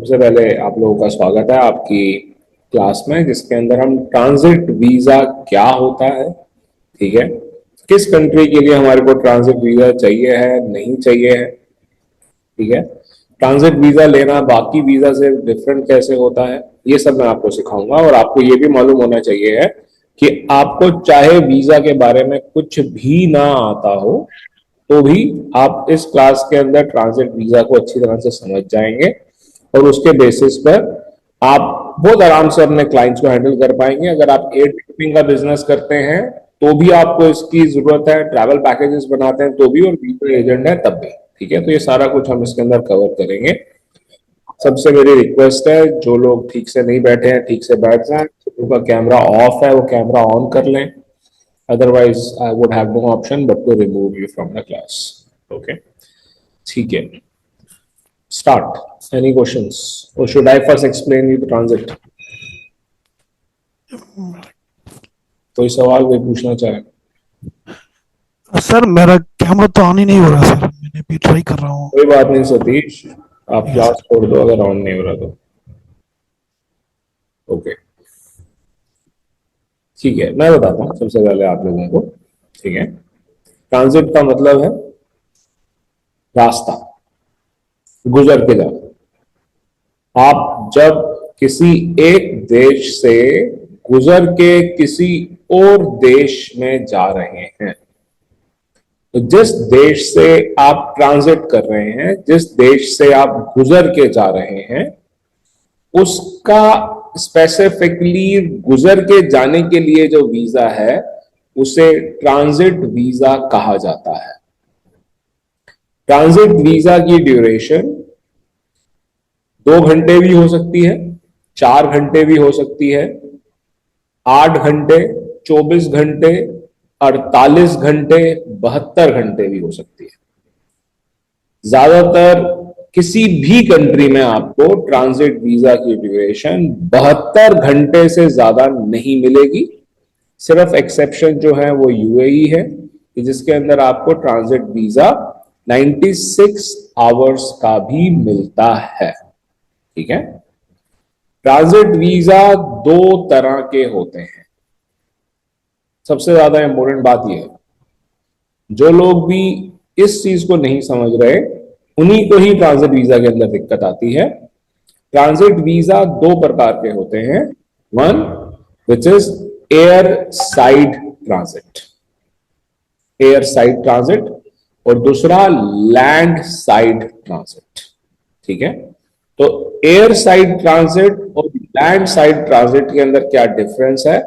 सबसे पहले आप लोगों का स्वागत है आपकी क्लास में, जिसके अंदर हम ट्रांजिट वीजा क्या होता है, ठीक है, किस कंट्री के लिए हमारे को ट्रांजिट वीजा चाहिए है, नहीं चाहिए है, ठीक है, ट्रांजिट वीजा लेना बाकी वीजा से डिफरेंट कैसे होता है, ये सब मैं आपको सिखाऊंगा। और आपको ये भी मालूम होना चाहिए है कि आपको चाहे वीजा के बारे में कुछ भी ना आता हो तो भी आप इस क्लास के अंदर ट्रांजिट वीजा को अच्छी तरह से समझ जाएंगे और उसके बेसिस पर आप बहुत आराम से अपने क्लाइंट्स को हैंडल कर पाएंगे। अगर आप एयर टिकटिंग का बिजनेस करते हैं तो भी आपको इसकी जरूरत है, ट्रैवल पैकेजेस बनाते हैं तो भी, और वीजा एजेंट है तब भी, ठीक है। तो ये सारा कुछ हम इसके अंदर कवर करेंगे। सबसे मेरी रिक्वेस्ट है, जो लोग ठीक से नहीं बैठे हैं ठीक से बैठ जाएं, उनका कैमरा ऑफ है वो कैमरा ऑन कर लें, otherwise I would have no option but to remove you from the class. Okay, ठीक है, start. Any questions? Or should I first explain you the transit? कोई सवाल कोई पूछना चाहे? सर मेरा कैमरा तो ऑन ही नहीं हो रहा सर, मैंने भी ट्राई कर रहा हूँ। कोई बात नहीं सतीश, आप क्लास छोड़ दो अगर ऑन नहीं हो रहा तो। ओके, ठीक है, मैं बताता हूँ सबसे पहले आप लोगों को, ठीक है। ट्रांजिट का मतलब है रास्ता, गुजर के जाना। आप जब किसी एक देश से गुजर के किसी और देश में जा रहे हैं, तो जिस देश से आप ट्रांजिट कर रहे हैं, जिस देश से आप गुजर के जा रहे हैं, उसका स्पेसिफिकली गुजर के जाने के लिए जो वीजा है उसे ट्रांजिट वीजा कहा जाता है। ट्रांजिट वीजा की ड्यूरेशन 2 घंटे भी हो सकती है, 4 घंटे भी हो सकती है, 8 घंटे, 24 घंटे, 48 घंटे, 72 घंटे भी हो सकती है। ज्यादातर किसी भी कंट्री में आपको ट्रांजिट वीजा की ड्यूरेशन 72 घंटे से ज्यादा नहीं मिलेगी। सिर्फ एक्सेप्शन जो है वो यूएई है, जिसके अंदर आपको ट्रांजिट वीजा 96 आवर्स का भी मिलता है, ठीक है। ट्रांजिट वीजा 2 तरह के होते हैं। सबसे ज्यादा इंपॉर्टेंट बात यह है, जो लोग भी इस चीज को नहीं समझ रहे उन्हीं को ही ट्रांजिट वीजा के अंदर दिक्कत आती है। ट्रांजिट वीजा 2 प्रकार के होते हैं, one which is air side transit, air side transit, और दूसरा लैंड साइड ट्रांजिट, ठीक है। तो एयर साइड ट्रांजिट और लैंड साइड ट्रांजिट के अंदर क्या डिफरेंस है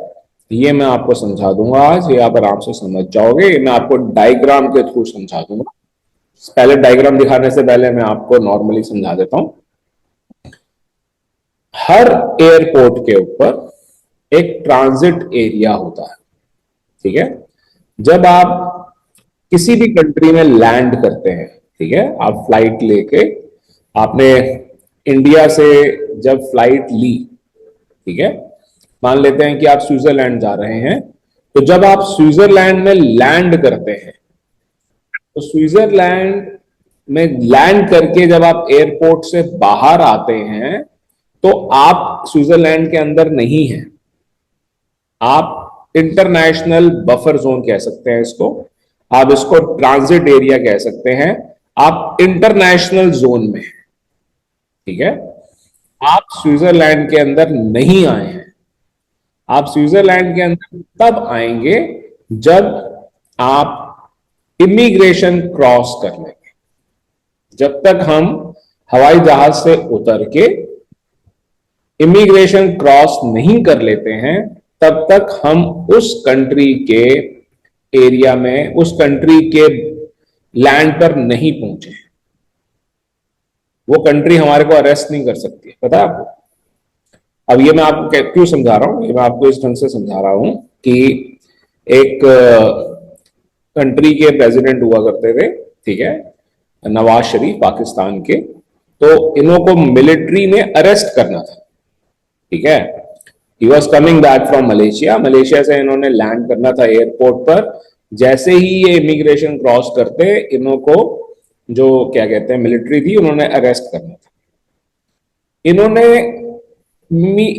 ये मैं आपको समझा दूंगा आज, ये आप आराम से समझ जाओगे। ये मैं आपको डायग्राम के थ्रू समझा दूंगा। पहले डायग्राम दिखाने से पहले मैं आपको नॉर्मली समझा देता हूं। हर एयरपोर्ट के ऊपर एक ट्रांजिट एरिया होता है, ठीक है। जब आप किसी भी कंट्री में लैंड करते हैं, ठीक है, आप फ्लाइट लेके, आपने इंडिया से जब फ्लाइट ली, ठीक है, मान लेते हैं कि आप स्विट्जरलैंड जा रहे हैं, तो जब आप स्विट्जरलैंड में लैंड करते हैं तो स्विट्जरलैंड में लैंड करके जब आप एयरपोर्ट से बाहर आते हैं तो आप स्विट्जरलैंड के अंदर नहीं हैं, आप इंटरनेशनल बफर जोन कह सकते हैं इसको, आप इसको ट्रांजिट एरिया कह सकते हैं, आप इंटरनेशनल जोन में, ठीक है। आप स्विट्जरलैंड के अंदर नहीं आए हैं, आप स्विट्जरलैंड के अंदर तब आएंगे जब आप इमिग्रेशन क्रॉस कर लेंगे। जब तक हम हवाई जहाज से उतर के इमिग्रेशन क्रॉस नहीं कर लेते हैं तब तक हम उस कंट्री के एरिया में, उस कंट्री के लैंड पर नहीं पहुंचे। वो कंट्री हमारे को अरेस्ट नहीं कर सकती, पता है आपको। अब ये मैं आपको क्यों समझा रहा हूं, ये मैं आपको इस ढंग से समझा रहा हूं कि एक कंट्री के प्रेसिडेंट हुआ करते थे, ठीक है, नवाज शरीफ पाकिस्तान के, तो इन्हों को मिलिट्री ने अरेस्ट करना था, ठीक है। He was coming back from Malaysia, Malaysia से इन्होंने लैंड करना था एयरपोर्ट पर। जैसे ही ये इमिग्रेशन क्रॉस करते, इन्हों को जो क्या कहते हैं मिलिट्री थी, उन्होंने अरेस्ट करना था। इन्होंने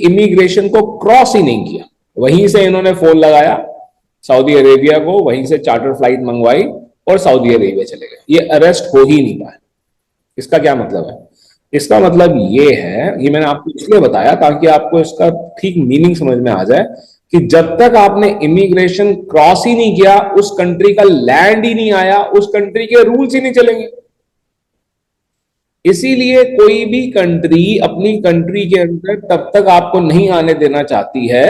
इमिग्रेशन को क्रॉस ही नहीं किया, वहीं से इन्होंने फोन लगाया सऊदी अरेबिया को, वहीं से चार्टर फ्लाइट मंगवाई और सऊदी अरेबिया चले गए। ये अरेस्ट हो ही नहीं पाए। इसका क्या मतलब है? इसका मतलब ये है, ये मैंने आपको इसलिए बताया ताकि आपको इसका ठीक मीनिंग समझ में आ जाए कि जब तक आपने इमिग्रेशन क्रॉस ही नहीं किया, उस कंट्री का लैंड ही नहीं आया, उस कंट्री के रूल्स ही नहीं चलेंगे। इसीलिए कोई भी कंट्री अपनी कंट्री के अंदर तब तक आपको नहीं आने देना चाहती है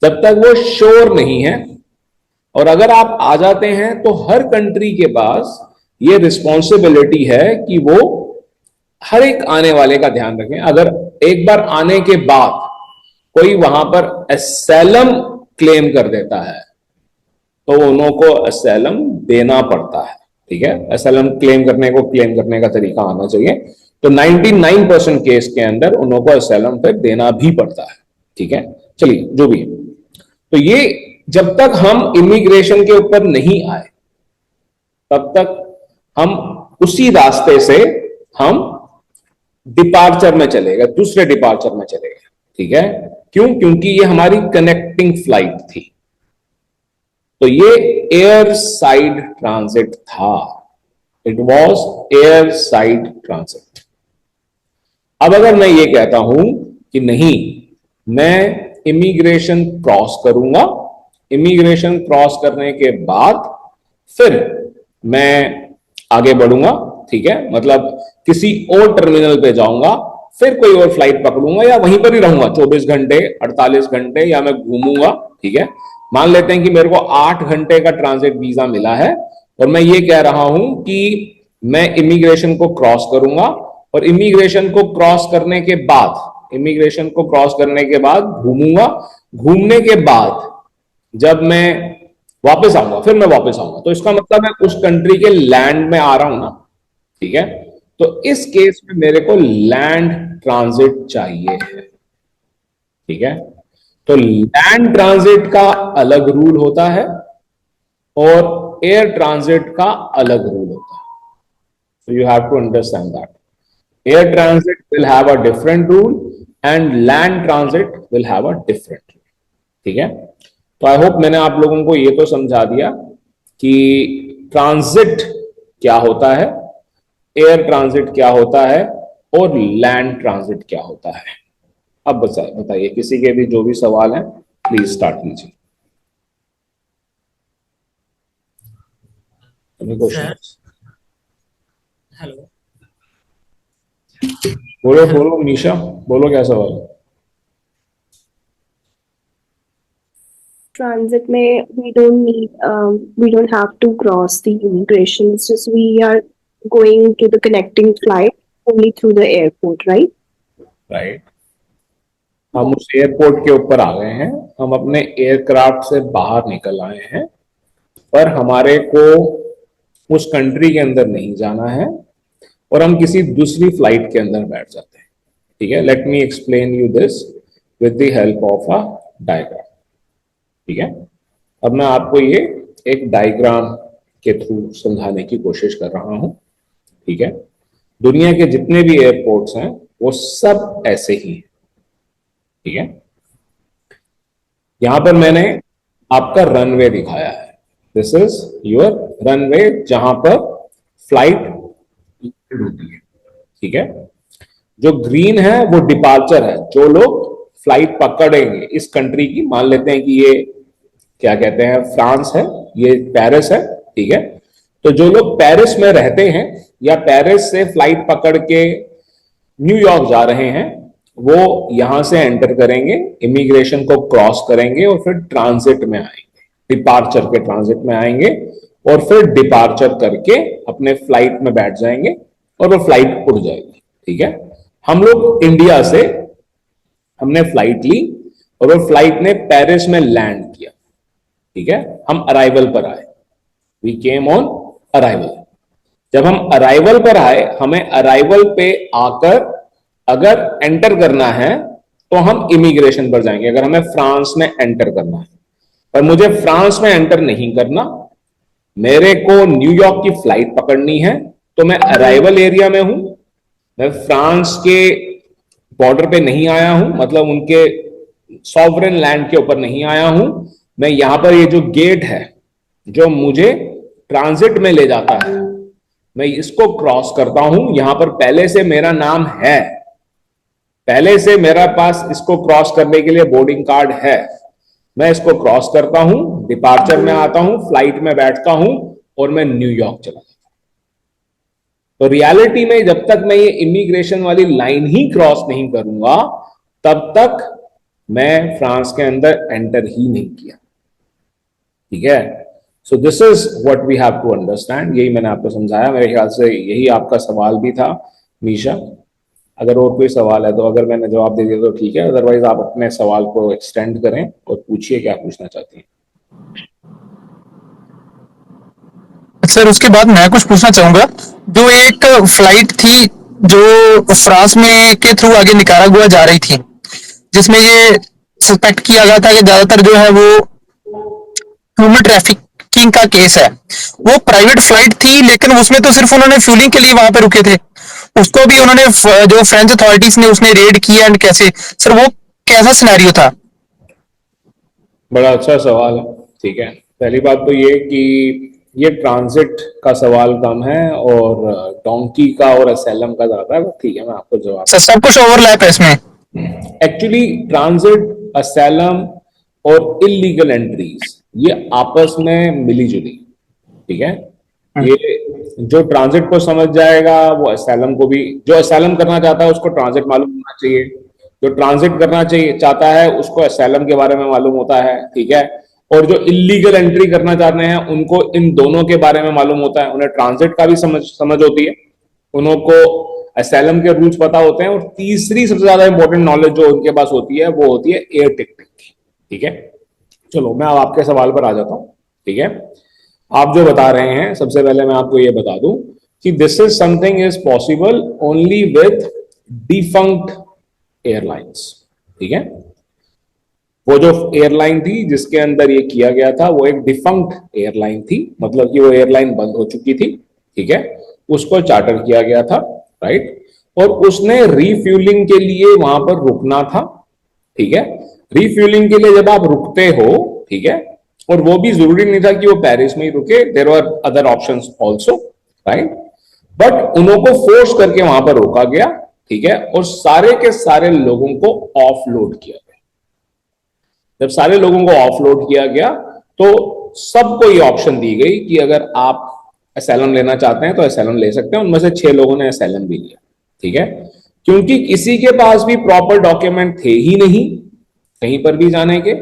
जब तक वो श्योर नहीं है। और अगर आप आ जाते हैं तो हर कंट्री के पास ये रिस्पॉन्सिबिलिटी है कि वो हर एक आने वाले का ध्यान रखें। अगर एक बार आने के बाद कोई वहां पर असैलम क्लेम कर देता है तो उन्हों को असैलम देना पड़ता है। ठीक है, असैलम क्लेम करने का तरीका आना चाहिए। तो 99% केस के अंदर उन्हों को असैलम फिर देना भी पड़ता है। ठीक है, चलिए जो भी है। तो ये जब तक हम इमिग्रेशन के ऊपर नहीं आए तब तक हम उसी रास्ते से हम डिपार्चर में चले गए, दूसरे डिपार्चर में चले गए। ठीक है, क्यों? क्योंकि ये हमारी कनेक्टिंग फ्लाइट थी, तो ये एयर साइड ट्रांजिट था। It was air side transit. अब अगर मैं ये कहता हूं कि नहीं, मैं इमिग्रेशन क्रॉस करूंगा, इमिग्रेशन क्रॉस करने के बाद फिर मैं आगे बढ़ूंगा, ठीक है, मतलब किसी और टर्मिनल पे जाऊंगा, फिर कोई और फ्लाइट पकड़ूंगा या वहीं पर ही रहूंगा 24 घंटे 48 घंटे, या मैं घूमूंगा। ठीक है, मान लेते हैं कि मेरे को 8 घंटे का ट्रांजिट वीजा मिला है और मैं ये कह रहा हूं कि मैं इमिग्रेशन को क्रॉस करूंगा और इमिग्रेशन को क्रॉस करने के बाद घूमूंगा, घूमने के बाद जब मैं वापस आऊंगा, फिर मैं वापस आऊंगा, तो इसका मतलब मैं उस कंट्री के लैंड में आ रहा हूं ना। ठीक है, तो इस केस में मेरे को लैंड ट्रांजिट चाहिए है। ठीक है, तो लैंड ट्रांजिट का अलग रूल होता है और एयर ट्रांजिट का अलग रूल होता है। So you have to understand that. Air transit will have a different rule and land transit will have a different rule. ठीक है, तो आई होप मैंने आप लोगों को ये तो समझा दिया कि ट्रांजिट क्या होता है, एयर ट्रांजिट क्या होता है और लैंड ट्रांजिट क्या होता है। अब बताइए, किसी के भी जो भी सवाल है प्लीज स्टार्ट कीजिए। हेलो, बोलो निशा, बोलो क्या सवाल है। Transit में we don't have to cross the immigration. It's just we are going to the connecting flight only through the airport, right? Right, हम उस एयरपोर्ट के ऊपर आ गए हैं, हम अपने एयरक्राफ्ट से बाहर निकल आए हैं, पर हमारे को उस कंट्री के अंदर नहीं जाना है और हम किसी दूसरी फ्लाइट के अंदर बैठ जाते हैं। ठीक है, let me explain you this with the help of a diagram. ठीक है, अब मैं आपको ये एक डायग्राम के थ्रू समझाने की कोशिश कर रहा हूं। ठीक है, दुनिया के जितने भी एयरपोर्ट्स हैं वो सब ऐसे ही हैं। ठीक है, यहां पर मैंने आपका रनवे दिखाया है, दिस इज योर रनवे जहां पर फ्लाइट होती है। ठीक है, जो ग्रीन है वो डिपार्चर है, जो लोग फ्लाइट पकड़ेंगे इस कंट्री की, मान लेते हैं कि ये क्या कहते हैं, फ्रांस है, ये पेरिस है। ठीक है, तो जो लोग पेरिस में रहते हैं या पेरिस से फ्लाइट पकड़ के न्यूयॉर्क जा रहे हैं, वो यहां से एंटर करेंगे, इमिग्रेशन को क्रॉस करेंगे और फिर ट्रांजिट में आएंगे, डिपार्चर के ट्रांजिट में आएंगे और फिर डिपार्चर करके अपने फ्लाइट में बैठ जाएंगे और वो फ्लाइट उड़ जाएगी। ठीक है, हम लोग इंडिया से हमने फ्लाइट ली और वो फ्लाइट ने पेरिस में लैंड किया। ठीक है, हम अराइवल पर आए, वी केम ऑन अराइवल। जब हम अराइवल पर आए, हमें अराइवल पे आकर अगर एंटर करना है तो हम इमिग्रेशन पर जाएंगे, अगर हमें फ्रांस में एंटर करना है। पर मुझे फ्रांस में एंटर नहीं करना, मेरे को न्यूयॉर्क की फ्लाइट पकड़नी है, तो मैं अराइवल एरिया में हूं, मैं फ्रांस के बॉर्डर पे नहीं आया हूं, मतलब उनके सॉवरेन लैंड के ऊपर नहीं आया हूं। मैं यहां पर ये जो गेट है जो मुझे ट्रांजिट में ले जाता है, मैं इसको क्रॉस करता हूं। यहां पर पहले से मेरा नाम है, पहले से मेरा पास इसको क्रॉस करने के लिए बोर्डिंग कार्ड है। मैं इसको क्रॉस करता हूं, डिपार्चर में आता हूं, फ्लाइट में बैठता हूं और मैं न्यूयॉर्क चला जाता हूं। तो रियलिटी में जब तक मैं ये इमिग्रेशन वाली लाइन ही क्रॉस नहीं करूंगा, तब तक मैं फ्रांस के अंदर एंटर ही नहीं किया। ठीक है, so this is what we have to understand. यही मैंने आपको समझाया, मेरे ख्याल से यही आपका सवाल भी था मीशा। अगर और कोई सवाल है तो अगर मैंने जवाब दे दिया तो ठीक है, अदरवाइज आप अपने सवाल को एक्सटेंड करें और पूछिए क्या पूछना चाहती हैं। सर उसके बाद मैं कुछ पूछना चाहूंगा। जो एक फ्लाइट थी जो फ्रांस में के थ्रू आगे निकारागुआ जा रही थी, जिसमें ये सस्पेक्ट किया गया था कि ज्यादातर जो है वो ह्यूमन ट्रैफिकिंग का केस है। वो प्राइवेट फ्लाइट थी, लेकिन उसमें तो सिर्फ उन्होंने फ्यूलिंग के लिए वहां पे रुके थे। उसको भी उन्होंने जो फ्रेंच अथॉरिटीज ने उसने रेड किया एंड कैसे, सर वो कैसा सिनेरियो था? बड़ा अच्छा सवाल है। ठीक है, पहली बात तो ये कि ये ट्रांजिट का सवाल कम है और डोंकी का और असैलम का ज्यादा है। ठीक है, मैं आपको जवाब सर सब कुछ ओवरलैप है इसमें। एक्चुअली ट्रांजिट, असैलम और इलीगल एंट्रीज ये आपस में मिली जुली। ठीक है, ये जो ट्रांजिट को समझ जाएगा वो असैलम को भी, जो असैलम करना चाहता है उसको ट्रांजिट मालूम होना चाहिए, जो ट्रांजिट करना चाहिए चाहता है उसको असैलम के बारे में मालूम होता है। ठीक है, और जो इलीगल एंट्री करना चाहते हैं उनको इन दोनों के बारे में मालूम होता है। उन्हें ट्रांजिट का भी समझ होती है, उनको असैलम के रूल्स पता होते हैं, और तीसरी सबसे ज्यादा इंपॉर्टेंट नॉलेज जो उनके पास होती है वो होती है एयर टिकटिंग की। ठीक है, चलो मैं अब आपके सवाल पर आ जाता हूं। ठीक है, आप जो बता रहे हैं, सबसे पहले मैं आपको ये बता दूं कि this is something is possible only with defunct airlines. ठीक है, वो जो एयरलाइन थी जिसके अंदर ये किया गया था वो एक डिफंक्ट एयरलाइन थी, मतलब कि वो एयरलाइन बंद हो चुकी थी। ठीक है, उसको चार्टर किया गया था, राइट, और उसने रिफ्यूलिंग के लिए वहां पर रुकना था। ठीक है, रिफ्यूलिंग के लिए जब आप रुकते हो, ठीक है, और वो भी जरूरी नहीं था कि वो पेरिस में ही रुके, there were other options also, right, but उनको फोर्स करके वहां पर रोका गया। ठीक है, और सारे के सारे लोगों को ऑफलोड किया गया। जब सारे लोगों को ऑफलोड किया गया तो सबको ये ऑप्शन दी गई कि अगर आप असैलम लेना चाहते हैं तो असैलम ले सकते हैं। उनमें से 6 लोगों ने असैलम भी लिया। ठीक है, क्योंकि किसी के पास भी प्रॉपर डॉक्यूमेंट थे ही नहीं कहीं पर भी जाने के,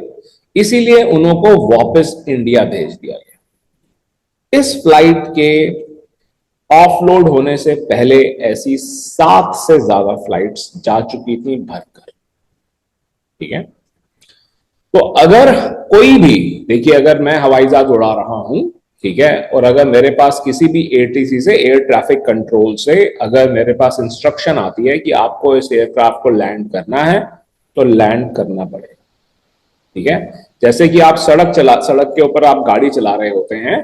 इसीलिए उनको वापस इंडिया भेज दिया गया। इस फ्लाइट के ऑफलोड होने से पहले ऐसी 7 से ज्यादा फ्लाइट्स जा चुकी थी भरकर। ठीक है, तो अगर कोई भी, देखिए अगर मैं हवाई जहाज उड़ा रहा हूं, ठीक है, और अगर मेरे पास किसी भी एटीसी से, एयर ट्रैफिक कंट्रोल से, अगर मेरे पास इंस्ट्रक्शन आती है कि आपको इस एयरक्राफ्ट को लैंड करना है तो लैंड करना पड़ेगा। ठीक है, जैसे कि आप सड़क के ऊपर आप गाड़ी चला रहे होते हैं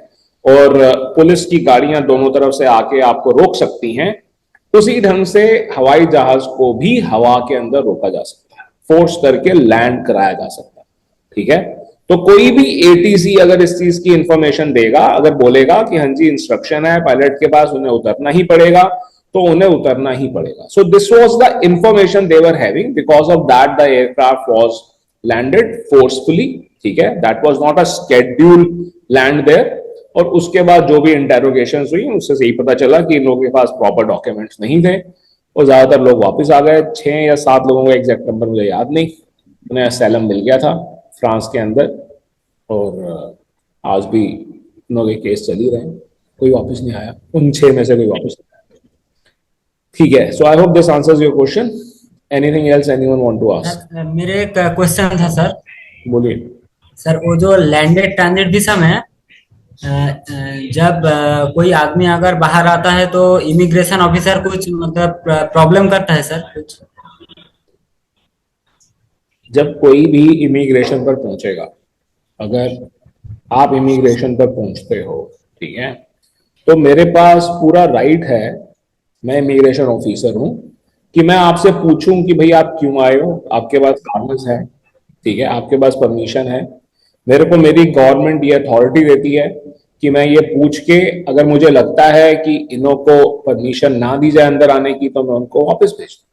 और पुलिस की गाड़ियां दोनों तरफ से आके आपको रोक सकती हैं, उसी ढंग से हवाई जहाज को भी हवा के अंदर रोका जा सकता है, फोर्स करके लैंड कराया जा सकता है। ठीक है, तो कोई भी एटीसी अगर इस चीज की इंफॉर्मेशन देगा, अगर बोलेगा कि हाँ जी इंस्ट्रक्शन है पायलट के पास, उन्हें उतरना ही पड़ेगा, तो उन्हें उतरना ही पड़ेगा। So this was the information they were having, because of that the aircraft was landed forcefully. ठीक है, that was not a schedule land there. और उसके बाद जो भी इंटेरोगेशन हुई उससे यही पता चला कि इन लोगों के पास प्रॉपर डॉक्यूमेंट्स नहीं थे और ज्यादातर लोग वापस आ गए। 6 या 7 लोगों का एग्जैक्ट नंबर मुझे याद नहीं, उन्हें असैलम मिल गया था फ्रांस के अंदर, और आज भी उनके केस चल ही रहे हैं, कोई वापस नहीं आया, उन 6 में से कोई वापस नहीं आया। ठीक है, so I hope this answers your question. Anything else anyone want to ask? मेरे एक क्वेश्चन था सर। बोलिए। सर वो जो लैंडेड ट्रांजिट वीजा में जब कोई आदमी अगर बाहर आता है तो इमिग्रेशन ऑफिसर कुछ मतलब प्रॉब्लम करता है सर कुछ? जब कोई भी इमिग्रेशन पर पहुंचेगा, अगर आप इमिग्रेशन पर पहुंचते हो, ठीक है, तो मेरे पास पूरा राइट है, मैं इमिग्रेशन ऑफिसर हूं, कि मैं आपसे पूछूं कि भाई आप क्यों आए हो, आपके पास कागज है, ठीक है, आपके पास परमिशन है, मेरे को मेरी गवर्नमेंट ये अथॉरिटी देती है कि मैं ये पूछ के अगर मुझे लगता है कि इन्हों को परमिशन ना दी जाए अंदर आने की तो मैं उनको वापस भेज दूं,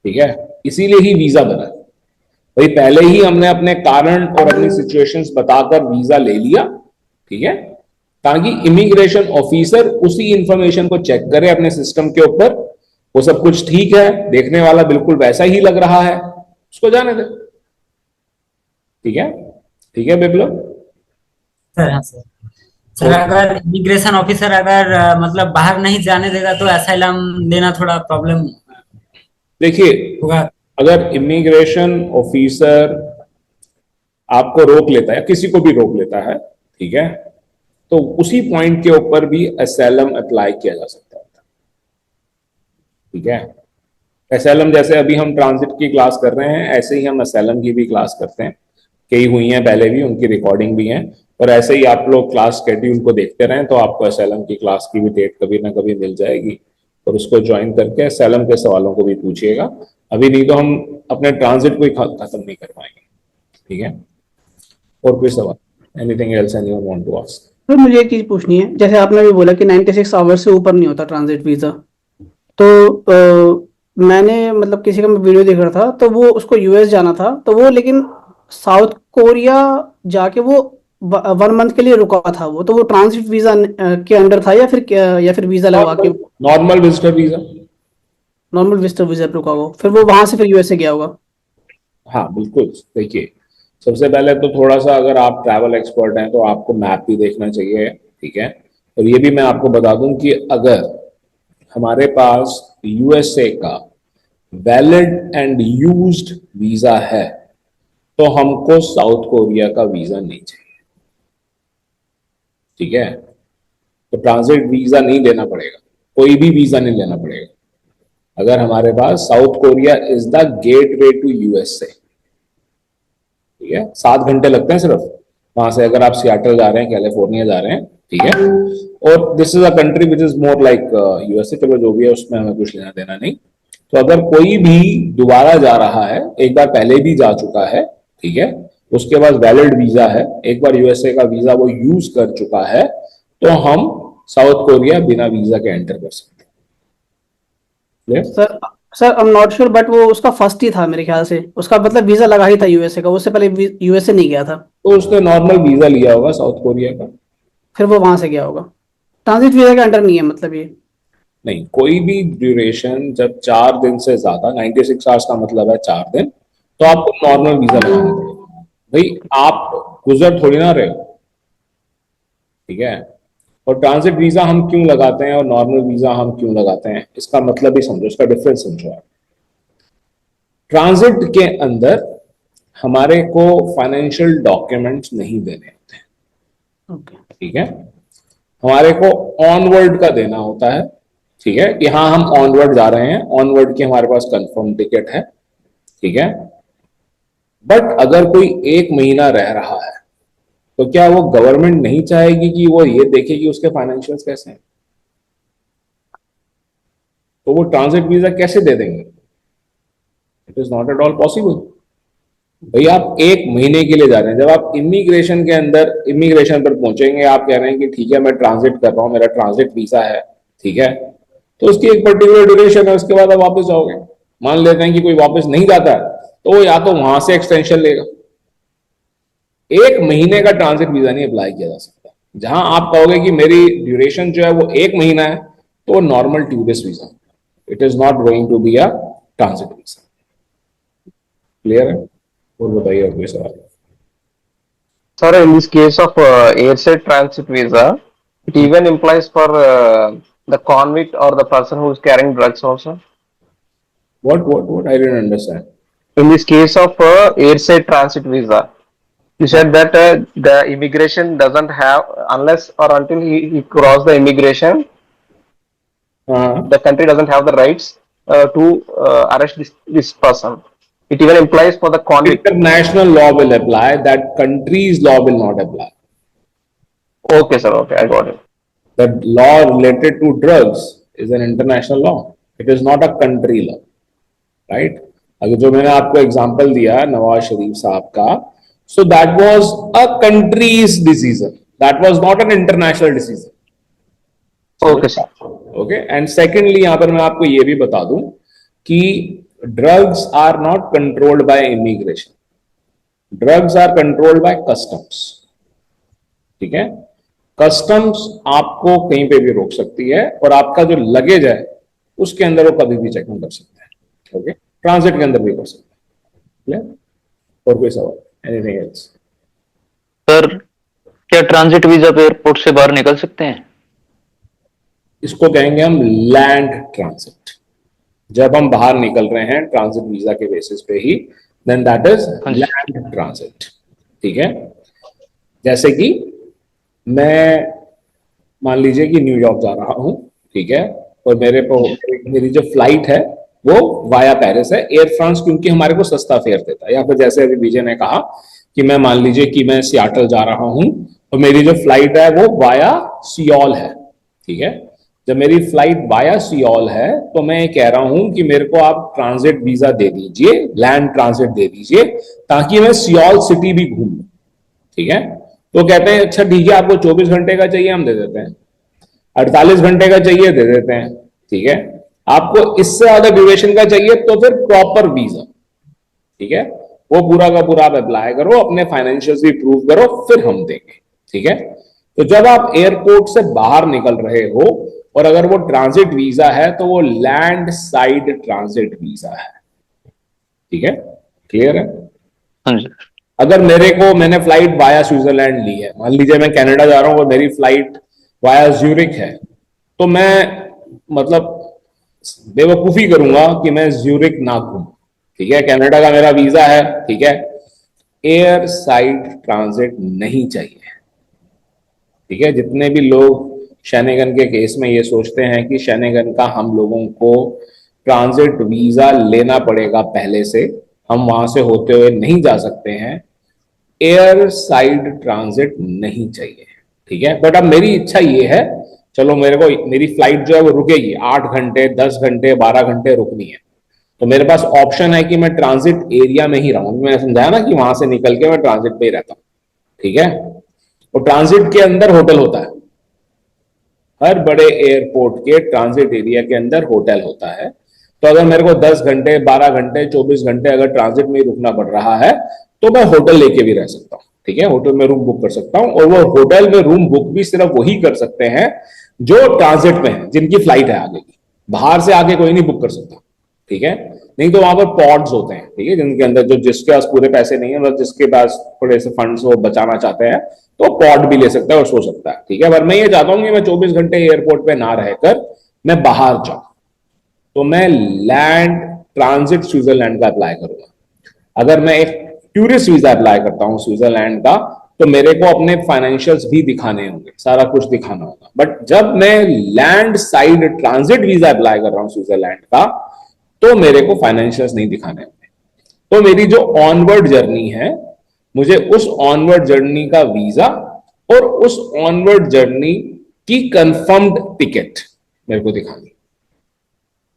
ठीक है। इसीलिए ही वीजा बना है भाई, पहले ही हमने अपने कारण और अपनी सिचुएशंस बताकर वीजा ले लिया, ठीक है, ताकि इमिग्रेशन ऑफिसर उसी इंफॉर्मेशन को चेक करे अपने सिस्टम के ऊपर, वो सब कुछ ठीक है, देखने वाला बिल्कुल वैसा ही लग रहा है, उसको जाने दे, ठीक है, ठीक है बिप्लब। सर हाँ सर। सर अगर इमिग्रेशन ऑफिसर अगर मतलब बाहर नहीं जाने देगा तो असाइलम लेना थोड़ा प्रॉब्लम देखिए, होगा। अगर इमिग्रेशन ऑफिसर आपको रोक लेता है, किसी को भी रोक लेता है, ठीक है, तो उसी पॉइंट के ऊपर भी असाइलम अप्लाई किया जा सकता है, ठीक है। असाइलम जैसे अभी हम ट्रांजिट की क्लास कर रहे हैं, ऐसे ही हम असाइलम की भी क्लास करते हैं, कई हुई हैं पहले भी, उनकी रिकॉर्डिंग भी है, और ऐसे ही आप लोग क्लास शेड्यूल को देखते रहें तो आपको असाइलम की क्लास की भी डेट कभी ना कभी मिल जाएगी, और उसको ज्वाइन करके असाइलम के सवालों को भी पूछिएगा। अभी नहीं तो हम अपने ट्रांजिट को ही खत्म नहीं कर पाएंगे, ठीक है। और कोई सवाल, anything else anyone want to ask? तो मुझे एक चीज पूछनी है, जैसे आपने भी बोला कि 96 आवर्स से ऊपर नहीं होता ट्रांजिट वीजा, तो मैंने मतलब किसी का मैं वीडियो देख रहा था तो वो उसको यूएस जाना था, तो वो लेकिन साउथ कोरिया जाके वो 1 मंथ के लिए रुका था, वो तो वो ट्रांजिट वीजा के अंडर था या फिर वीजा लगवा के normal visitor visa. Normal visitor visa पे रुका हुआ, फिर वो वहां से फिर यूएसए गया होगा? हाँ बिल्कुल, देखिए, सबसे पहले तो थोड़ा सा अगर आप ट्रैवल एक्सपर्ट हैं तो आपको मैप भी देखना चाहिए, ठीक है। और ये भी मैं आपको बता दूं कि अगर हमारे पास यूएसए का वैलिड एंड यूज्ड वीजा है तो हमको साउथ कोरिया का वीजा नहीं चाहिए, ठीक है। तो ट्रांजिट वीजा नहीं लेना पड़ेगा, कोई भी वीजा नहीं लेना पड़ेगा अगर हमारे पास South Korea is the gateway to USA, ठीक है। 7 घंटे लगते हैं सिर्फ वहां से, अगर आप सियाटल जा रहे हैं, कैलिफोर्निया जा रहे हैं, ठीक है। और this is a country which is more like USA, चलो जो भी है उसमें हमें कुछ लेना देना नहीं। तो अगर कोई भी दोबारा जा रहा है, एक बार पहले भी जा चुका है, ठीक है, उसके पास वैलिड वीजा है, एक बार यूएसए का वीजा वो यूज कर चुका है, तो हम साउथ कोरिया बिना वीजा के एंटर कर सकते हैं। Sir sir I am not sure, but वो उसका फर्स्ट ही था मेरे ख्याल से, उसका मतलब वीजा लगा ही था यूएसए का, उससे पहले यूएसए नहीं गया था, तो उसने नॉर्मल वीजा लिया होगा साउथ कोरिया का, फिर वो वहां से गया होगा, ट्रांजिट वीजा के अंडर नहीं है मतलब ये? नहीं, कोई भी ड्यूरेशन जब 4 दिन से ज्यादा, 96 आवर्स का मतलब है 4 दिन, तो आपको नॉर्मल वीजा लगाना पड़ेगा भाई, आप गुजर थोड़ी ना रहे हो, ठीक है। और ट्रांजिट वीजा हम क्यों लगाते हैं और नॉर्मल वीजा हम क्यों लगाते हैं, इसका मतलब ही समझो, इसका डिफरेंस समझो आप। ट्रांजिट के अंदर हमारे को फाइनेंशियल डॉक्यूमेंट्स नहीं देने होते हैं, ओके ठीक है। हमारे को ऑनवर्ड का देना होता है, ठीक है, कि हाँ हम ऑनवर्ड जा रहे हैं, ऑनवर्ड की हमारे पास कंफर्म टिकट है, ठीक है। बट अगर कोई 1 महीना रह रहा है तो क्या वो गवर्नमेंट नहीं चाहेगी कि वो ये देखे कि उसके फाइनेंशियल्स कैसे हैं? तो वो ट्रांजिट वीजा कैसे दे देंगे? It is not at all possible. भाई आप 1 महीने के लिए जा रहे हैं, जब आप इमिग्रेशन के अंदर इमिग्रेशन पर पहुंचेंगे, आप कह रहे हैं कि ठीक है मैं ट्रांजिट कर रहा हूं, मेरा ट्रांजिट वीजा है, ठीक है, तो उसकी एक पर्टिकुलर ड्यूरेशन है, उसके बाद आप वापस जाओगे। मान लेते हैं कि कोई वापस नहीं जाता है तो वो या तो वहां से एक्सटेंशन लेगा, 1 महीने का ट्रांजिट वीजा नहीं अप्लाई किया जा सकता। जहां आप कहोगे कि मेरी ड्यूरेशन जो है वो 1 महीना है, तो normal tourist visa, it is not going to be a transit visa. Clear है? और बताइए और कोई सवाल? Sir, in this case of airside transit visa, it even implies for the convict or the person who is carrying drugs also. What? I didn't understand. In this case of airside transit visa, you said that the immigration doesn't have, unless or until he cross the immigration, the country doesn't have the rights to arrest this person. It even implies for the convict. International law will apply, that country's law will not apply. Okay, sir. Okay, I got it. The law related to drugs is an international law. It is not a country law, right. अगर जो मैंने आपको example दिया नवाज शरीफ साहब का, so that was a country's decision, that was not an international decision. Okay, sir. Okay, and secondly यहां पर मैं आपको यह भी बता दूं कि drugs are not controlled by immigration, drugs are controlled by customs. ठीक है, कस्टम्स आपको कहीं पे भी रोक सकती है और आपका जो लगेज है उसके अंदर वो कभी भी चेकिंग कर सकते हैं। ओके, ट्रांजिट के अंदर भी कर सकते हैं। क्लियर? और कोई सवाल? Anything else? सर क्या ट्रांजिट वीजा पे एयरपोर्ट से बाहर निकल सकते हैं? इसको कहेंगे हम लैंड ट्रांजिट। जब हम बाहर निकल रहे हैं ट्रांजिट वीजा के बेसिस पे ही, देन दैट इज हाँ जी। Land transit. ठीक है, जैसे कि मैं मान लीजिए कि न्यूयॉर्क जा रहा हूं, ठीक है, और मेरी जो फ्लाइट है वो वाया पेरिस है। एयर फ्रांस क्योंकि हमारे को सस्ता फेयर देता है, या फिर जैसे अभी विजय ने कहा कि मैं मान लीजिए कि मैं सियाटल जा रहा हूं और मेरी जो फ्लाइट है वो वाया सियोल है। ठीक है, जब मेरी फ्लाइट वाया सियोल है तो मैं ये कह रहा हूं कि मेरे को आप ट्रांजिट वीजा दे दीजिए, लैंड ट्रांजिट दे दीजिए, ताकि मैं सियोल सिटी भी घूम लूं। ठीक है, तो कहते हैं अच्छा ठीक है, आपको 24 घंटे का चाहिए, हम दे देते हैं। 48 घंटे का चाहिए, दे देते हैं। ठीक है, आपको इससे ज्यादा ड्यूरेशन का चाहिए तो फिर प्रॉपर वीजा, ठीक है, वो पूरा का पूरा आप अप्लाई करो, अपने फाइनेंशियल भी प्रूव करो, फिर हम देंगे। ठीक है, तो जब आप एयरपोर्ट से बाहर निकल रहे हो और अगर वो ट्रांजिट वीजा है तो वो लैंड साइड ट्रांजिट वीजा है। ठीक है, क्लियर है? हाँ जी। अगर मैंने फ्लाइट वाया स्विट्जरलैंड ली है, मान लीजिए मैं कनाडा जा रहा हूं और मेरी फ्लाइट वाया ज्यूरिक है, तो मैं मतलब बेवकूफी करूंगा कि मैं ज्यूरिक ना घूमूं। ठीक है, कनाडा का मेरा वीजा है, ठीक है, एयर साइड ट्रांजिट नहीं चाहिए। ठीक है, जितने भी लोग शेनेगन के केस में ये सोचते हैं कि शेनेगन का हम लोगों को ट्रांजिट वीजा लेना पड़ेगा पहले से, हम वहां से होते हुए नहीं जा सकते हैं, एयर साइड ट्रांजिट नहीं चाहिए। ठीक है, बट अब मेरी इच्छा ये है, चलो मेरे को मेरी फ्लाइट जो है वो रुकेगी 8 घंटे 10 घंटे 12 घंटे रुकनी है, तो मेरे पास ऑप्शन है कि मैं ट्रांजिट एरिया में ही रहूं। मैंने समझाया ना कि वहां से निकल के मैं ट्रांजिट पे ही रहता हूं। ठीक है, और ट्रांजिट के अंदर होटल होता है, हर बड़े एयरपोर्ट के ट्रांजिट एरिया के अंदर होटल होता है। तो अगर मेरे को 10 घंटे 12 घंटे 24 घंटे अगर ट्रांजिट में ही रुकना पड़ रहा है तो मैं होटल लेके भी रह सकता हूँ। ठीक है, होटल में रूम बुक कर सकता हूँ, और वो होटल में रूम बुक भी सिर्फ वही कर सकते हैं जो ट्रांजिट में है, जिनकी फ्लाइट है आगे की। बाहर से आके कोई नहीं बुक कर सकता। ठीक है, नहीं तो वहां पर पॉड्स होते हैं, ठीक है, जिनके अंदर जो जिसके पास पूरे पैसे नहीं है, मतलब जिसके पास थोड़े से फंड्स वो बचाना चाहते हैं, तो पॉड भी ले सकता है और सो सकता है। ठीक है, पर मैं ये चाहता हूं कि मैं 24 घंटे एयरपोर्ट पे ना रहकर मैं बाहर जाऊं, तो मैं लैंड ट्रांजिट स्विट्जरलैंड का अप्लाई करूंगा। अगर मैं एक टूरिस्ट वीजा अप्लाई करता हूं स्विट्जरलैंड का, तो मेरे को अपने फाइनेंशियल्स भी दिखाने होंगे, सारा कुछ दिखाना होगा। बट जब मैं land side transit visa apply कर रहा हूं स्विट्जरलैंड का, तो मेरे को फाइनेंशियल्स नहीं दिखाने होंगे। तो मेरी जो ऑनवर्ड जर्नी है, मुझे उस ऑनवर्ड जर्नी का वीजा और उस ऑनवर्ड जर्नी की कंफर्म्ड टिकट मेरे को दिखानी।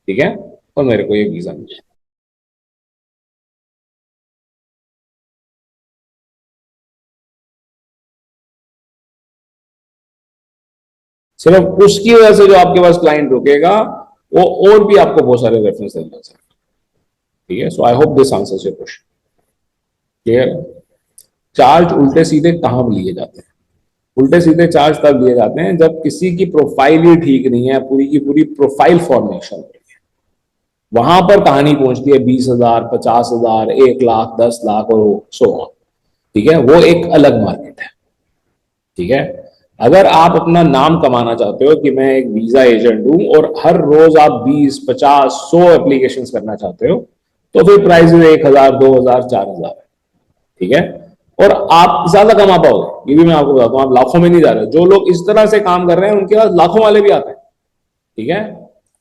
ठीक है, और मेरे को ये वीजा मिले। सिर्फ उसकी वजह से जो आपके पास क्लाइंट रुकेगा, वो और भी आपको बहुत सारे रेफरेंस देगा सर। ठीक है, so I hope this answers your question. Clear? Charge उल्टे सीधे कहां लिए जाते हैं? उल्टे सीधे चार्ज तब लिए जाते हैं जब किसी की प्रोफाइल ही ठीक नहीं है, पूरी की पूरी प्रोफाइल फॉर्मेशन है, वहां पर कहानी पहुंचती है 20,000 50,000 1 लाख 10 लाख और सो ऑन। ठीक है, वो एक अलग मार्केट है। ठीक है, अगर आप अपना नाम कमाना चाहते हो कि मैं एक वीजा एजेंट हूं और हर रोज आप 20 50 100 एप्लीकेशन करना चाहते हो, तो फिर प्राइस 1,000 2,000 4,000 है। ठीक है, और आप ज्यादा कमा पाओगे, ये भी मैं आपको बताता हूं, आप लाखों में नहीं जा रहे। जो लोग इस तरह से काम कर रहे हैं उनके पास लाखों वाले भी आते हैं। ठीक है,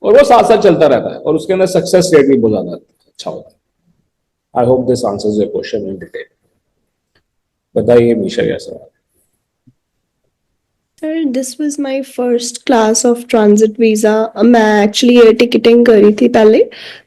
और वो साथ साथ चलता रहता है, और उसके अंदर सक्सेस रेट भी बहुत ज्यादा अच्छा होता है। आई hope this answers your question in detail. बताइए मीशा, क्या सवाल? Sir this was my first class of transit visa. मैं एक्चुअली एयर टिकटिंग करी थी पहले,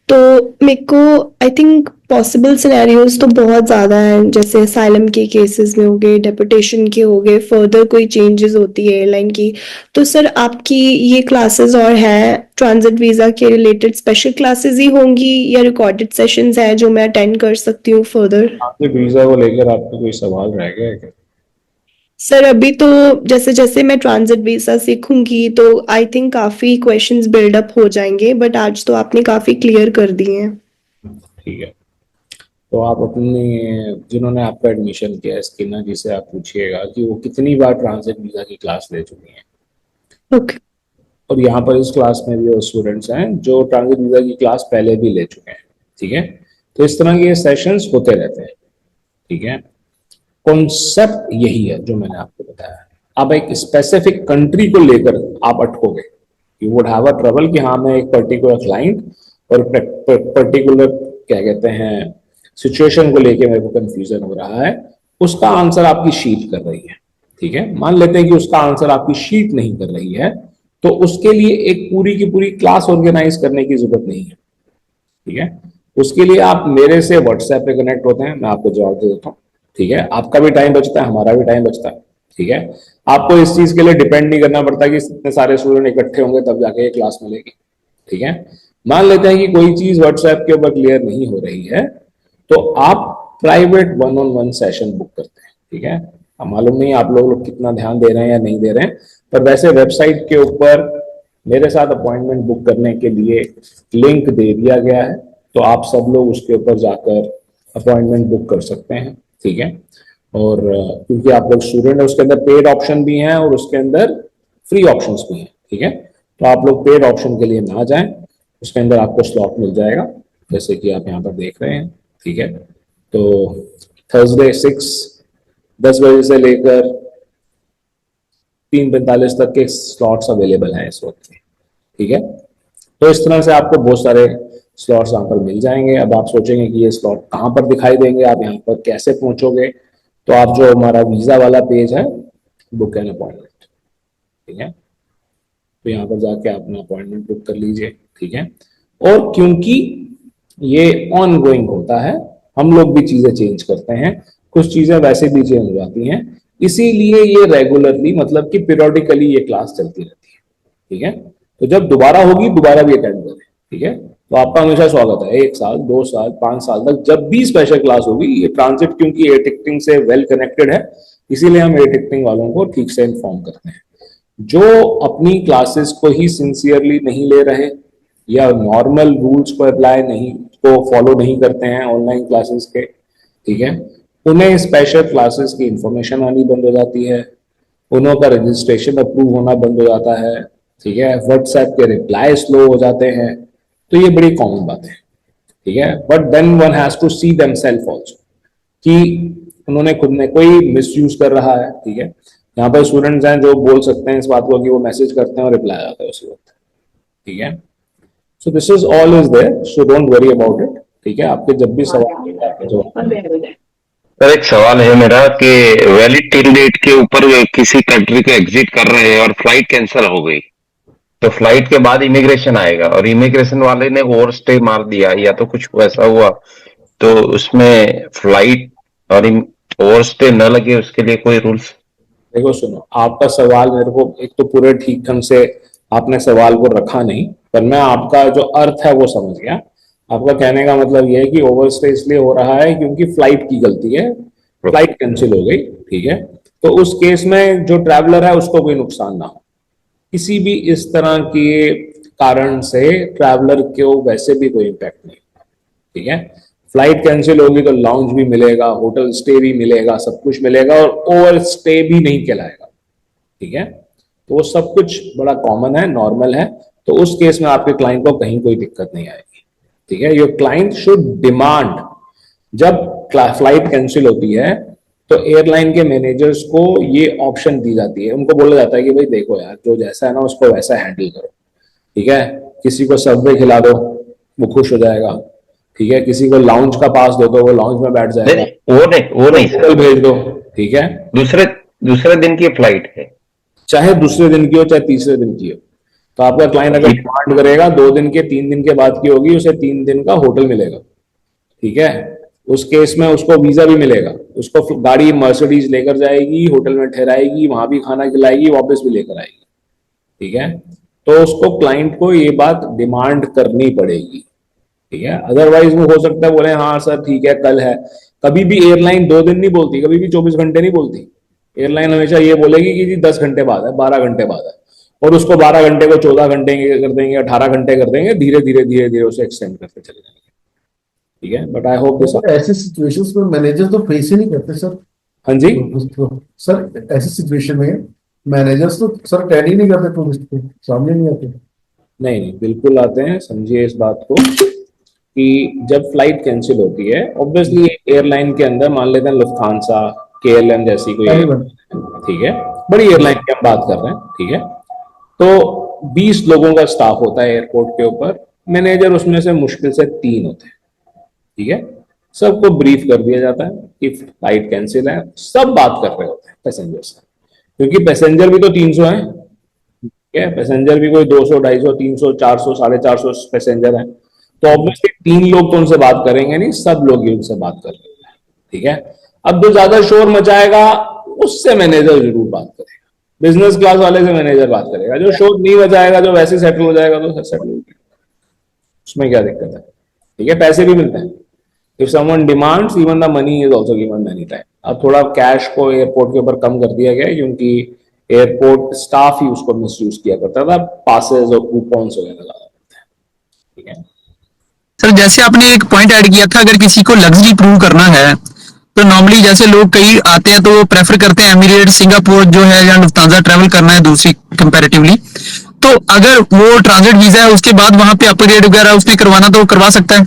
तो मेरे को आई थिंक पॉसिबल सिनेरियोज तो बहुत ज़्यादा हैं, जैसे असाइलम के केसेस में हो गए, डेपुटेशन के हो गए, फर्दर कोई चेंजेस होती है एयरलाइन की। तो सर आपकी ये क्लासेस और हैं ट्रांजिट वीज़ा के रिलेटेड, स्पेशल क्लासेस ही होंगी या रिकॉर्डेड सेशंस हैं जो मैं अटेंड कर सकती हूँ फर्दर? आपके वीजा को लेकर आपको कोई सवाल रह गया है क्या? सर अभी तो जैसे जैसे मैं ट्रांजिट वीजा सीखूंगी तो आई थिंक काफी क्वेश्चंस बिल्डअप हो जाएंगे, बट आज तो आपने काफी क्लियर कर दिए हैं। ठीक है, तो आप अपनी जिन्होंने आपका एडमिशन किया है स्किना जी से आप पूछिएगा कि वो कितनी बार ट्रांजिट वीजा की क्लास ले चुकी हैं। ओके। और यहाँ पर इस क्लास में भी वो स्टूडेंट्स हैं जो ट्रांजिट वीजा की क्लास पहले भी ले चुके हैं। ठीक है, तो इस तरह के सेशंस होते रहते हैं। ठीक है, कॉन्सेप्ट यही है जो मैंने आपको बताया। अब एक स्पेसिफिक कंट्री को लेकर आप अटकोगे, you would have a trouble कि हाँ मैं एक पर्टिकुलर क्लाइंट और पर्टिकुलर क्या कहते हैं सिचुएशन को लेके मेरे को कंफ्यूजन हो रहा है, उसका आंसर आपकी शीट कर रही है। ठीक है, मान लेते हैं कि उसका आंसर आपकी शीट नहीं कर रही है, तो उसके लिए एक पूरी की पूरी क्लास ऑर्गेनाइज करने की जरूरत नहीं है। ठीक है, उसके लिए आप मेरे से व्हाट्सएप पे कनेक्ट होते हैं, मैं आपको जवाब दे देता हूँ। ठीक है, आपका भी टाइम बचता है, हमारा भी टाइम बचता है। ठीक है, आपको इस चीज के लिए डिपेंड नहीं करना पड़ता कि इतने सारे स्टूडेंट इकट्ठे होंगे तब जाके ये क्लास मिलेगी। ठीक है, मान लेते हैं कि कोई चीज व्हाट्सएप के ऊपर क्लियर नहीं हो रही है, तो आप प्राइवेट 1-on-1 सेशन बुक करते हैं। ठीक है, अब मालूम नहीं आप लोग कितना ध्यान दे रहे हैं या नहीं दे रहे हैं, पर वैसे वेबसाइट के ऊपर मेरे साथ अपॉइंटमेंट बुक करने के लिए लिंक दे दिया गया है, तो आप सब लोग उसके ऊपर जाकर अपॉइंटमेंट बुक कर सकते हैं। ठीक है, और क्योंकि आप लोग स्टूडेंट है, उसके अंदर पेड ऑप्शन भी हैं और उसके अंदर फ्री ऑप्शंस भी हैं। ठीक है, तो आप लोग पेड ऑप्शन के लिए ना जाएं, उसके अंदर आपको स्लॉट मिल जाएगा जैसे कि आप यहाँ पर देख रहे हैं। ठीक है, तो थर्सडे 10 बजे से लेकर 3:45 तक के स्लॉट्स अवेलेबल हैं इस वक्त। ठीक है, तो इस तरह से आपको बहुत सारे स्लॉट्स यहाँ पर मिल जाएंगे। अब आप सोचेंगे कि ये स्लॉट कहाँ पर दिखाई देंगे, आप यहाँ पर कैसे पहुंचोगे, तो आप जो हमारा वीजा वाला पेज है बुक एन अपॉइंटमेंट। ठीक है, तो यहाँ पर जाके आप अपना अपॉइंटमेंट बुक कर लीजिए। ठीक है, और क्योंकि ये ऑन गोइंग होता है, हम लोग भी चीजें चेंज करते हैं, कुछ चीजें वैसे भी चेंज हो जाती हैं, इसीलिए ये रेगुलरली मतलब कि पीरियोडिकली ये क्लास चलती रहती है। ठीक है, तो जब दोबारा होगी दोबारा भी अटेंड करें। ठीक है, तो आपका हमेशा स्वागत है 1 साल 2 साल 5 साल तक जब भी स्पेशल क्लास होगी। ये ट्रांजिट क्योंकि एयर टिकटिंग से वेल कनेक्टेड है, इसीलिए हम एयर टिकटिंग वालों को ठीक से इन्फॉर्म करते हैं। जो अपनी क्लासेस को ही सिंसियरली नहीं ले रहे या नॉर्मल रूल्स को अप्लाई नहीं को फॉलो नहीं करते हैं ऑनलाइन क्लासेस के, ठीक है, उन्हें स्पेशल क्लासेस की इंफॉर्मेशन आनी बंद हो जाती है, उन्हों का रजिस्ट्रेशन अप्रूव होना बंद हो जाता है। ठीक है, व्हाट्सएप के रिप्लाई स्लो हो जाते हैं, तो ये बड़ी कॉमन बात है। ठीक है, but then one has to see themselves also कि उन्होंने खुद ने कोई मिसयूज कर रहा है। ठीक है, यहाँ पर स्टूडेंट्स हैं जो बोल सकते हैं इस बात को कि वो मैसेज करते हैं और रिप्लाई आता है उसी वक्त। ठीक है, so this is all is there, so don't worry about it. ठीक है, आपके जब भी सवाल सर एक सवाल है मेरा कि वैलिड टिल डेट के ऊपर किसी कंट्री को एग्जिट कर रहे हैं और फ्लाइट कैंसिल हो गई, तो फ्लाइट के बाद इमिग्रेशन आएगा और इमिग्रेशन वाले ने ओवर स्टे मार दिया या तो कुछ वैसा हुआ, तो उसमें फ्लाइट और ओवर स्टे न लगे उसके लिए कोई रूल्स? देखो सुनो, आपका सवाल मेरे को एक तो पूरे ठीक ढंग से आपने सवाल को रखा नहीं, पर मैं आपका जो अर्थ है वो समझ गया। आपका कहने का मतलब यह है कि ओवरस्टे इसलिए हो रहा है क्योंकि फ्लाइट की गलती है, फ्लाइट कैंसिल हो गई। ठीक है, तो उस केस में जो ट्रैवलर है उसको कोई नुकसान ना हो। किसी भी इस तरह के कारण से ट्रैवलर को वैसे भी कोई इम्पैक्ट नहीं। ठीक है, फ्लाइट कैंसिल होगी तो लाउंज भी मिलेगा, होटल स्टे भी मिलेगा, सब कुछ मिलेगा और ओवर स्टे भी नहीं कहलाएगा। ठीक है, तो वो सब कुछ बड़ा कॉमन है, नॉर्मल है, तो उस केस में आपके क्लाइंट को कहीं कोई दिक्कत नहीं आएगी। ठीक है, योर क्लाइंट शुड डिमांड, जब फ्लाइट कैंसिल होती है तो एयरलाइन के मैनेजर्स को ये ऑप्शन दी जाती है, उनको बोला जाता है कि भाई देखो यार जो जैसा है ना उसको वैसा हैंडल करो। ठीक है, किसी को सबवे खिला दो वो खुश हो जाएगा। ठीक है, किसी को लाउंज का पास दे दो वो लाउंज में बैठ जाएगा। वो नहीं होटल भेज दो। ठीक है, दूसरे दिन की फ्लाइट है। चाहे दूसरे दिन की हो चाहे तीसरे दिन की हो। तो आपका क्लाइंट अगर डिमांड करेगा 2 दिन के 3 दिन के बाद की होगी, उसे 3 दिन का होटल मिलेगा, ठीक है। उस केस में उसको वीजा भी मिलेगा, उसको गाड़ी मर्सिडीज लेकर जाएगी, होटल में ठहराएगी, वहां भी खाना खिलाएगी, वापस भी लेकर आएगी, ठीक है। तो उसको क्लाइंट को ये बात डिमांड करनी पड़ेगी, ठीक है। अदरवाइज वो हो सकता है बोले हाँ सर ठीक है कल है। कभी भी एयरलाइन 2 दिन नहीं बोलती, कभी भी 24 घंटे नहीं बोलती। एयरलाइन हमेशा ये बोलेगी कि जी 10 घंटे बाद है, 12 घंटे बाद है, और उसको 12 घंटे को 14 घंटे कर देंगे, 18 घंटे कर देंगे, धीरे धीरे धीरे धीरे उसे एक्सटेंड करते चले जाएंगे, ठीक है। But I hope this. ऐसे सिचुएशंस में मैनेजर तो फेस ही नहीं करते सर। हाँ जी सर ऐसी सिचुएशन में मैनेजर्स तो सर अटेंड ही नहीं करते, टूरिस्ट के सामने नहीं आते। नहीं नहीं, बिल्कुल आते हैं। समझिए इस बात को कि जब फ्लाइट कैंसिल होती है, ऑब्वियसली एयरलाइन के अंदर मान लेते हैं लुफ्थांसा, केएलएम जैसी कोई, ठीक है, बड़ी एयरलाइन की हम बात कर रहे हैं, ठीक है। तो 20 लोगों का स्टाफ होता है एयरपोर्ट के ऊपर, मैनेजर उसमें से मुश्किल से 3 होते हैं, ठीक है। सबको ब्रीफ कर दिया जाता है कि फ्लाइट कैंसिल है, सब बात कर रहे होते हैं पैसेंजर से, क्योंकि पैसेंजर भी तो 300 हैं, ठीक है। पैसेंजर भी कोई 200, 250, 300, 400, 450 पैसेंजर हैं। तो ऑब्वियसली 3 लोग तो उनसे बात करेंगे नहीं, सब लोग ही उनसे बात कर रहे हैं, ठीक है। अब जो ज्यादा शोर मचाएगा उससे मैनेजर जरूर बात करेगा, बिजनेस क्लास वाले से मैनेजर बात करेगा। जो शोर नहीं मचाएगा, जो वैसे सेटल हो जाएगा तो सेटल हो जाएगा, उसमें क्या दिक्कत है, ठीक है। पैसे भी मिलते हैं। If someone demands, even the money is also given any time. अब थोड़ा कैश को एयरपोर्ट के ऊपर कम कर दिया गया है, क्योंकि एयरपोर्ट स्टाफ ही उसको मिसयूज किया करता था, पासेस और कूपन्स वगैरह ज्यादा करते हैं, ठीक है। सर जैसे आपने एक पॉइंट ऐड किया था, अगर किसी को लग्जरी प्रूव करना है तो नॉर्मली जैसे लोग कई आते हैं तो वो प्रेफर करते हैं एमिरेट्स, सिंगापुर जो है, या लुफ्थांसा ट्रैवल करना है दूसरी कंपैरेटिवली। तो अगर वो ट्रांजिट वीजा है, उसके बाद वहां पे अपग्रेड वगैरह उसने करवाना तो वो करवा सकता है।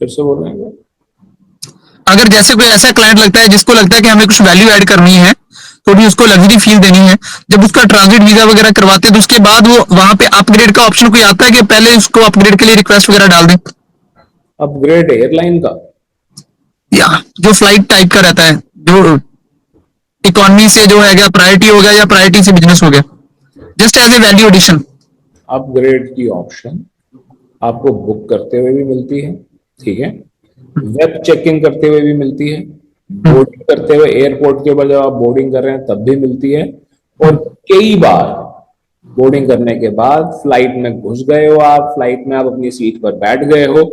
फिर से बोल रहे हैं, अगर जैसे कोई ऐसा क्लाइंट लगता है जिसको लगता है कि हमें कुछ वैल्यू ऐड करनी है, थोड़ी उसको लग्जरी फील देनी है, जब उसका ट्रांजिट वीजा वगैरह करवाते हैं तो उसके बाद वो वहां पे अपग्रेड का ऑप्शन कोई आता है कि पहले उसको अपग्रेड के लिए रिक्वेस्ट वगैरह डाल दें? अपग्रेड एयरलाइन का या जो फ्लाइट टाइप का रहता है, जो इकोनॉमी से जो है क्या प्रायोरिटी हो गया या प्रायोरिटी से बिजनेस हो गया, just as a value addition. Upgrade की ऑप्शन आपको बुक करते हुए भी मिलती है, ठीक है, वेब चेकिंग करते हुए भी मिलती है, बोर्डिंग करते हुए एयरपोर्ट के ऊपर जब आप बोर्डिंग कर रहे हैं तब भी मिलती है, और कई बार बोर्डिंग करने के बाद फ्लाइट में घुस गए हो आप, फ्लाइट में आप अपनी सीट पर बैठ गए हो,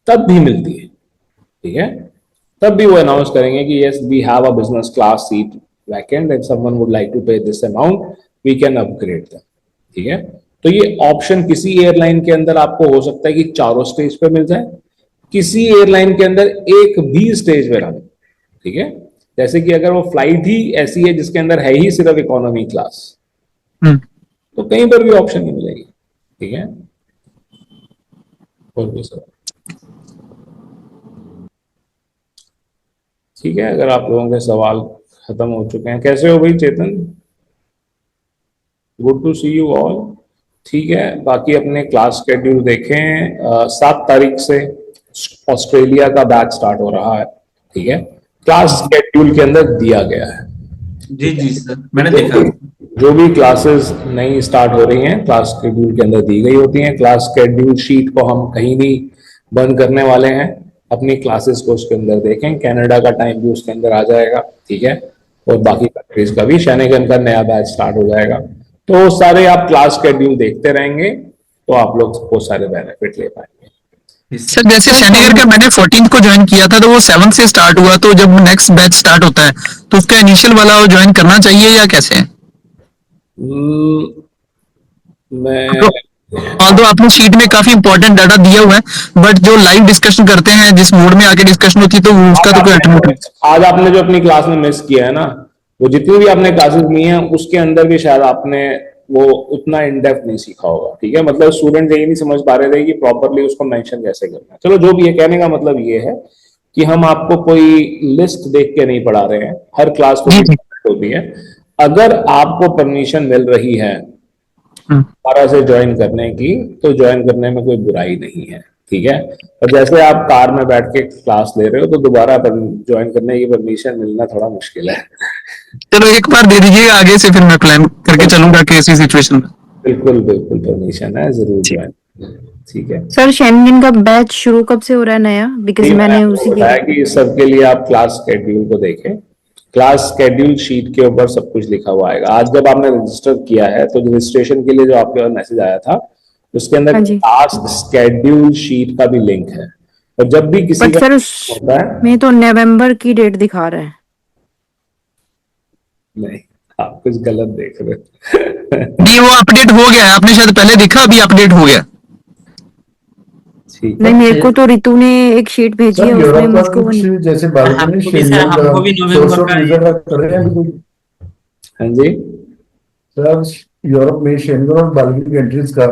तब भी मिलती है, ठीक है। तब भी वो अनाउंस करेंगे कि yes we have a business class seat vacant, if someone would like to pay this amount we can upgrade them, ठीक है। तो ये ऑप्शन किसी एयरलाइन के अंदर आपको हो सकता है कि चारों स्टेज पे मिल जाए, किसी एयरलाइन के अंदर एक भी स्टेज पे ना मिले, ठीक है। जैसे कि अगर वो फ्लाइट ही ऐसी है जिसके अंदर है ही सिर्फ इकोनॉमी क्लास, तो कहीं पर भी ऑप्शन नहीं मिलेगी, ठीक है। और भी सर ठीक है, अगर आप लोगों के सवाल खत्म हो चुके हैं। कैसे हो भाई Chetan? Good to see you all, ठीक है। बाकी अपने क्लास शेड्यूल देखें, 7 तारीख से ऑस्ट्रेलिया का बैच स्टार्ट हो रहा है, ठीक है। क्लास शेड्यूल के अंदर दिया गया है, जी जी सर मैंने देखा। जो भी क्लासेस नई स्टार्ट हो रही हैं क्लास शेड्यूल के अंदर दी गई होती हैं। क्लास शेड्यूल शीट को हम कहीं नहीं बंद करने वाले हैं, अपनी क्लासेस को उसके अंदर देखें। कनाडा का टाइम भी उसके अंदर आ जाएगा, ठीक है, और बाकी कंट्रीज का भी शनिगन का नया बैच स्टार्ट हो जाएगा। तो सारे आप क्लास शेड्यूल देखते रहेंगे तो आप लोग बहुत सारे बेनिफिट ले पाएंगे। सर जैसे शनिवार का मैंने 14 को ज्वाइन किया था तो वो 7 से स्टार्ट हुआ, तो जब नेक्स्ट बैच स्टार्ट होता है तो उसका इनिशियल वाला वो ज्वाइन करना चाहिए या कैसे है? तो आपने शीट में काफी इंपॉर्टेंट डाटा दिया हुआ है, बट जो लाइव डिस्कशन करते हैं जिस मोड में आके डिस्कशन होती है तो उसका तो कोई अल्टरनेटिव। आज आपने जो अपनी क्लास में मिस किया है ना, वो जितनी भी आपने क्लासेस ली हैं उसके अंदर भी शायद आपने वो उतना इन डेप्थ नहीं सीखा होगा, ठीक है। मतलब स्टूडेंट ये नहीं समझ पा रहे थे कि प्रॉपरली उसको मेंशन कैसे करना है। चलो जो भी है, कहने का मतलब ये है कि हम आपको कोई लिस्ट देख के नहीं पढ़ा रहे हैं, हर क्लास को होती है। अगर आपको परमिशन मिल रही है दोबारा से ज्वाइन करने की तो ज्वाइन करने में कोई बुराई नहीं है, ठीक है। और जैसे आप कार में बैठ के क्लास ले रहे हो तो दोबारा ज्वाइन करने की परमिशन मिलना थोड़ा मुश्किल है। चलो एक बार दे दीजिएगा, आगे से फिर मैं प्लान करके चलूंगा कि ऐसी सिचुएशन में। बिल्कुल बिल्कुल परमिशन है, जरूर ज्वाइन। ठीक है। सर शेंगेन का बैच शुरू कब से हो रहा है नया? बिकॉज नहीं, मैंने आपको उसी बताया के कि इस सब के लिए आप क्लास स्केड्यूल को देखें। क्लास स्केड्यूल शीट के ऊपर सब कुछ लिखा हुआ आएगा। आज जब आपने रजिस्टर किया है तो रजिस्ट्रेशन के लिए जो आपके पास मैसेज आया था उसके अंदर हाँ जी। क्लास स्केड्यूल शीट का भी लिंक है। और जब भी किसी बट का सर होता है, उसमें तो नवंबर की डेट दिखा रहा है। नहीं, आप कुछ गलत देख रहे हो। नहीं, वो अपडेट हो गया है, आपने शायद पहले देखा, अभी अपडेट हो गया। ठीक नहीं, है। मेरे को तो रितु ने एक शीट भेजी सर है, उसमें यूरोप का मुझको वो कुछ नहीं। जैसे बालकनी हमको भी सर, शेड्यूल हमको भी शॉर्ट नवंबर शॉर्ट का वीजा का कर रहे हैं अभी कोई? हाँ जी। सर यूरोप में शेंगन और बालकनी कंट्रीज का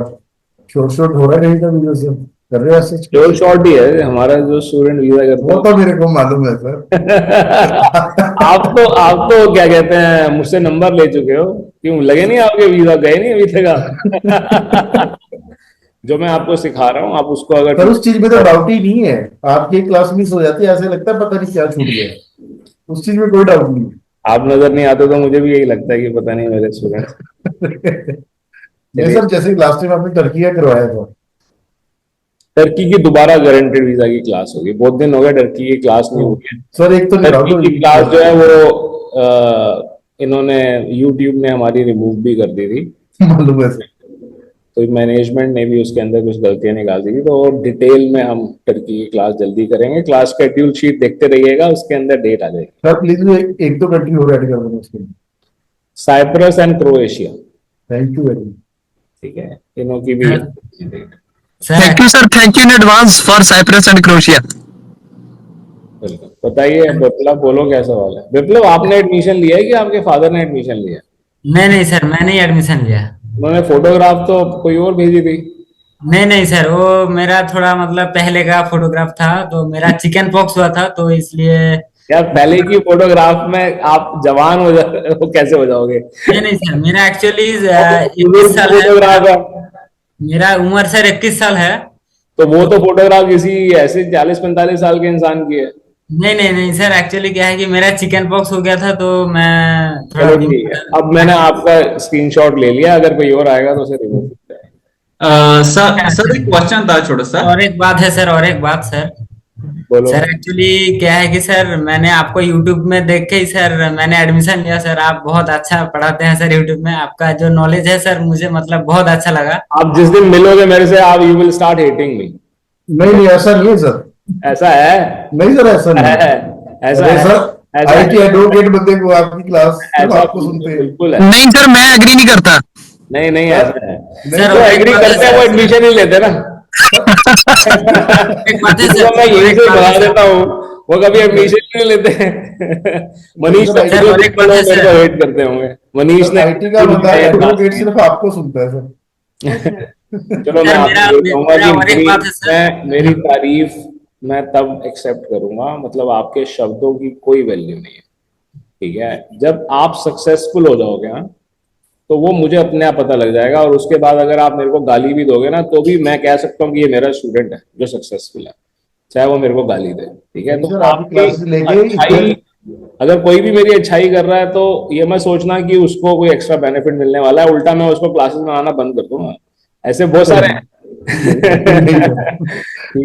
शॉर्ट हो रहा है कहीं का वीजा से कर रहे हैं ऐसे? जो शॉर्ट ही है हमारा, जो स्टूडेंट वीजा करता वो तो मेरे को मालूम है सर। है। आप तो क्या कहते हैं, मुझसे नंबर ले चुके हो, क्यों लगे नहीं आपके वीजा, गए नहीं अभी तक? जो मैं आपको सिखा रहा हूँ आप उसको अगर सर उस चीज में तो डाउट ही नहीं है, आपकी क्लास मिस हो जाती है ऐसे लगता है पता नहीं क्या छूट गया, उस चीज में कोई डाउट नहीं आप नजर नहीं आते तो मुझे भी यही लगता है कि पता नहीं मेरे स्टूडेंट। है। नहीं सर, जैसे लास्ट टाइम आपने टर्की का करवाया था, टर्की की दोबारा गारंटेड वीजा की क्लास होगी। बहुत दिन हो गए टर्की की क्लास नहीं हुई है। सर एक तो टर्की की क्लास जो है वो इन्होंने यूट्यूब ने हमारी रिमूव भी कर दी थी। मालूम है सर। तो मैनेजमेंट ने भी उसके अंदर कुछ गलतियां निकाल दी थी। तो डिटेल में हम टर्की की क्लास जल्दी करेंगे। क्लास शेड्यूल शीट देखते रहिएगा, उसके अंदर डेट आ जाएगी। सर प्लीज एक दो कंट्री और ऐड कर देना उसके लिए। Cyprus and Croatia. Thank you very much. ठीक है, इन्हों की भी date. Thank you sir, thank you in advance for Cyprus and Croatia. बिल्कुल। बताइए विप्लव, बोलो क्या सवाल है। विप्लव, आपने एडमिशन लिया है कि आपके फादर ने एडमिशन लिया? नहीं नहीं सर, मैंने ही एडमिशन लिया। उन्होंने फोटोग्राफ तो कोई और भेजी थी। नहीं नहीं सर, वो मेरा थोड़ा मतलब पहले का फोटोग्राफ था, तो मेरा चिकन पॉक्स हुआ था तो इसलिए। यार पहले की फोटोग्राफ में आप जवान हो जाओ, वो कैसे हो जाओगे? नहीं नहीं सर, मेरा एक्चुअली बुजुर्ग 21 साल है। फोटोग्राफ है। मेरा उम्र सर 21 साल है। तो वो तो फोटोग्राफ किसी ऐसे 40-45 साल के इंसान की है। नहीं नहीं नहीं सर, एक्चुअली क्या है कि मेरा चिकन पॉक्स हो गया था तो मैं थोड़ा चलो ठीक है, अब मैंने आपका स्क्रीनशॉट ले लिया। अगर कोई और आएगा तो उसे रिमूव करते हैं। सर एक क्वेश्चन था छोटा सा। और एक बात है सर, और एक बात सर। बोलो। सर एक्चुअली क्या है कि सर मैंने आपको YouTube में देख के ही सर मैंने एडमिशन लिया। सर आप बहुत अच्छा पढ़ाते हैं सर YouTube में, आपका जो नॉलेज है सर मुझे मतलब बहुत अच्छा लगा। आप जिस दिन मिलोगे मेरे से, आप यू विल स्टार्ट हेटिंग मी। नहीं नहीं ऐसा नहीं है सर। ऐसा है? नहीं सर ऐसा नहीं है। ऐसा अरे है सर ऐसा आईटी एडवोकेट बंदे को आपकी क्लास ऐसा आपको सुनते हैं। बिल्कुल है। नहीं सर, मैं एग्री नहीं करता। नहीं नहीं ऐसा है। सर, जो और एक एग्री बात है करते हैं वो सर। एडमिशन ही लेते ना। एक बात है इसको सर, मैं और यहीं एक से बात बता है सर। देता हूँ, वो कभी एडमिशन नहीं लेते हैं। मनीष सर, तो और एक बात है मेरे सर। को हेट करते होंगे। मनीष ने आईटी का बंदा एडवोकेट सिर्फ आपको सुनता है सर। चलो मैं सर, आपको ये कहूंगा मेरा कि और एक बात है सर। मेरी तारीफ मैं तब एक्सेप्ट करूंगा, मतलब आपके शब्दों की कोई वैल्यू नहीं है। ठीक है, जब आप सक्सेसफुल हो जाओगे ना तो वो मुझे अपने आप पता लग जाएगा। और उसके बाद अगर आप मेरे को गाली भी दोगे ना तो भी मैं कह सकता हूँ कि ये मेरा स्टूडेंट है जो सक्सेसफुल है, चाहे वो मेरे को गाली दे। ठीक है, तो सर, आपकी क्लास लेके अच्छाई, अगर कोई भी मेरी अच्छाई कर रहा है तो ये मैं सोचना कि उसको कोई एक्स्ट्रा बेनिफिट मिलने वाला है, उल्टा मैं उसको क्लासेस में आना बंद कर दूंगा। ऐसे बहुत सारे हैं। ठीक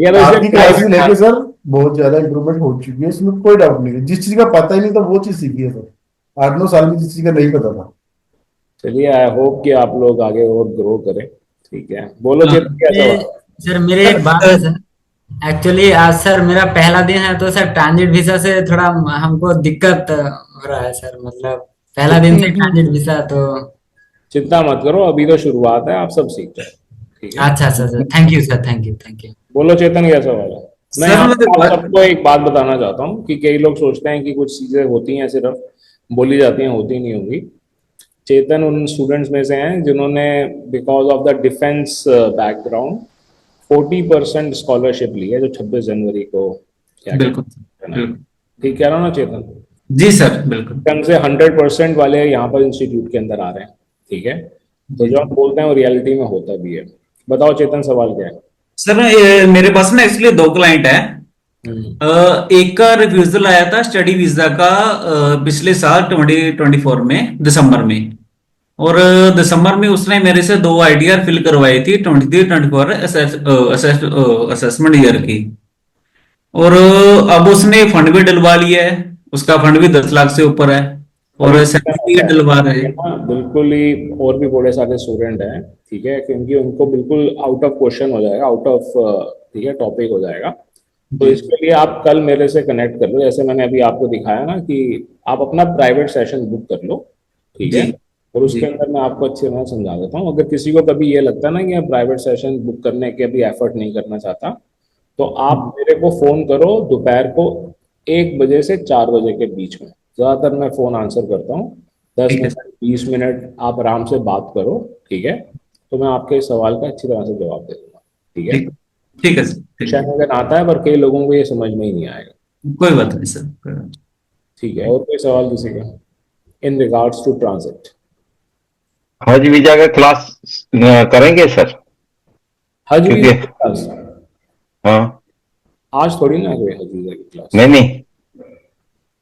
है, तो आपकी क्लास इसलिए लेके सर बहुत ज्यादा इंप्रूवमेंट हो चुकी है, इसमें कोई डाउट नहीं है। जिस चीज का पता ही नहीं था वो चीज सीखी है सर। 8-9 साल में जिस चीज का नहीं पता था। चलिए, आई होप कि आप लोग आगे और ग्रो करें। ठीक है, बोलो चेतन क्या सवाल? सर मेरी एक बात है सर। एक्चुअली आज सर मेरा पहला दिन है तो सर ट्रांजिट वीजा से थोड़ा हमको दिक्कत हो रहा है सर। मतलब पहला दिन से ट्रांजिट वीजा तो। चिंता मत करो, अभी तो शुरुआत है, आप सब सीख जाए। ठीक है, अच्छा sir, sir thank you sir, thank you thank you. बोलो चेतन क्या सवाल है? मैं सर, यहाँ मुझे पे आप सबको एक बात बताना चाहता हूँ कि कई लोग सोचते हैं कि कुछ चीजें होती हैं सिर्फ बोली जाती हैं, होती नहीं होंगी। चेतन उन स्टूडेंट्स में से हैं जिन्होंने because of the defence background 40% scholarship ली है, जो 26 जनवरी को क्या बिल्कुल ठीक कह रहा हूँ ना चेतन? जी सर, बिल्कुल। ढंग से 100% वाले यहाँ पर इंस्टीट्यूट के अंदर आ रहे हैं। ठीक है, तो जो हम बोलते हैं वो रियलिटी में होता भी है। बताओ चेतन, सवाल क्या है? सर मेरे पास ना एक्चुअली दो क्लाइंट है। एक का रिफ्यूजल आया था स्टडी वीजा का पिछले साल 2024 में दिसंबर में। और दिसंबर में उसने मेरे से 2 आईडीआर फिल करवाई थी 23-24 असेसमेंट ईयर की। और अब उसने फंड भी डलवा लिया है, उसका फंड भी 10 लाख से ऊपर है और सैलरी भी डलवा रहे हैं। हाँ, बिल्कुल ही और भी बड़े सारे स्टूडेंट हैं, ठीक है, क्योंकि उनको बिल्कुल आउट ऑफ क्वेश्चन हो जाएगा, आउट ऑफ ठीक है टॉपिक हो जाएगा। तो इसके लिए आप कल मेरे से कनेक्ट कर लो, जैसे मैंने अभी आपको दिखाया ना कि आप अपना प्राइवेट सेशन बुक कर लो, ठीक है, और उसके अंदर मैं आपको अच्छे तरह समझा देता हूँ। अगर किसी को कभी ये लगता है ना कि मैं प्राइवेट सेशन बुक करने के अभी एफर्ट नहीं करना चाहता, तो आप मेरे को फोन करो दोपहर को 1 बजे से 4 बजे के बीच में। ज्यादातर मैं फोन आंसर करता हूँ, 10 मिनट 20 मिनट आप आराम से बात करो, ठीक है, तो मैं आपके इस सवाल का अच्छी तरह से जवाब दे दूंगा, ठीक है। ठीक है सर। शायद आता है पर कई लोगों को ये समझ में ही नहीं आएगा। कोई बात नहीं सर, कोई बात नहीं। ठीक है, और कोई सवाल किसी का इन रिगार्ड्स टू ट्रांजिट? हज वीजा का क्लास करेंगे सर? हज वीजा क्योंकि की क्लास हाँ, आज थोड़ी ना कोई हज वीजा की क्लास। नहीं नहीं,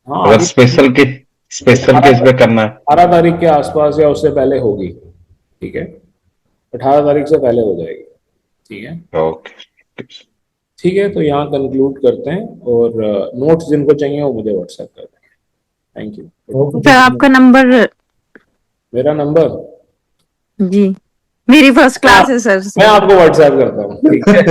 हाँ, अगर आज स्पेशल केस पे करना है 18 तारीख के आसपास या उससे पहले होगी, ठीक है, 18 तारीख से पहले हो जाएगी, ठीक है। ओके। ठीक है, तो यहाँ कंक्लूड करते हैं, और नोट्स जिनको चाहिए वो मुझे व्हाट्सएप कर दें। Thank you. सर आपका नंबर? मेरा नंबर? जी, मेरी फर्स्ट क्लास है सर। मैं आपको व्हाट्सएप करता हूँ, ठीक है।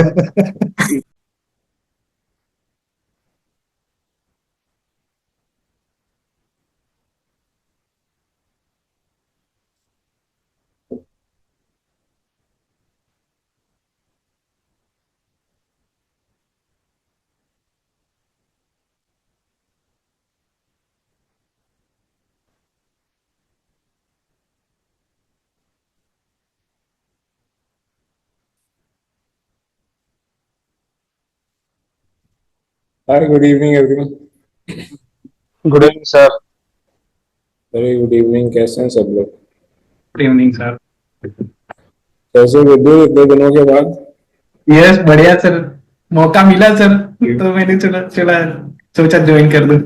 Hi, good evening everyone. Good evening sir. Very good evening, कैसे हैं सब लोग? Good evening sir. कैसे विद्यु, इतने दिनों के बाद? यस बढ़िया सर, मौका मिला सर तो मैंने चला चला सोचा ज्वाइन कर दूं।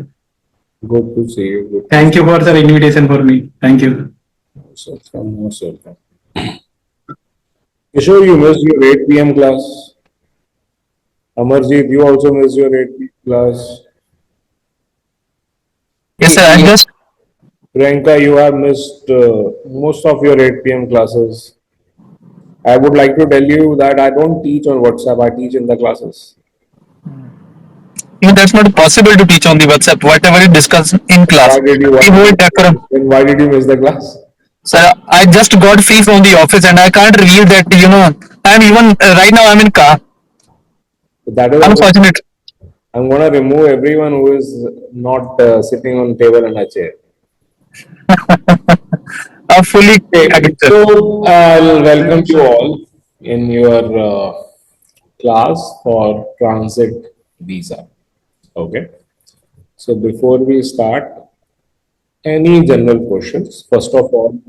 Good to see you, good. Thank you for sir invitation for me, thank you. Most welcome. Kishore, you missed your 8 p.m. class. Amarjeet, you also missed your 8 p.m. class. Yes, sir. I just Priyanka, you have missed most of your 8 p.m. classes. I would like to tell you that I don't teach on WhatsApp, I teach in the classes. no, that's not possible to teach on the WhatsApp. Whatever you discuss in class, we hold decorum. Then why did you miss the class? Sir, I just got free from the office and I can't reveal that. I'm even right now I'm in car. That is Unfortunate. I'm gonna remove everyone who is not sitting on table and a chair. Fully. So I'll welcome you all in your class for transit visa. Okay. So before we start, any general questions? First of all,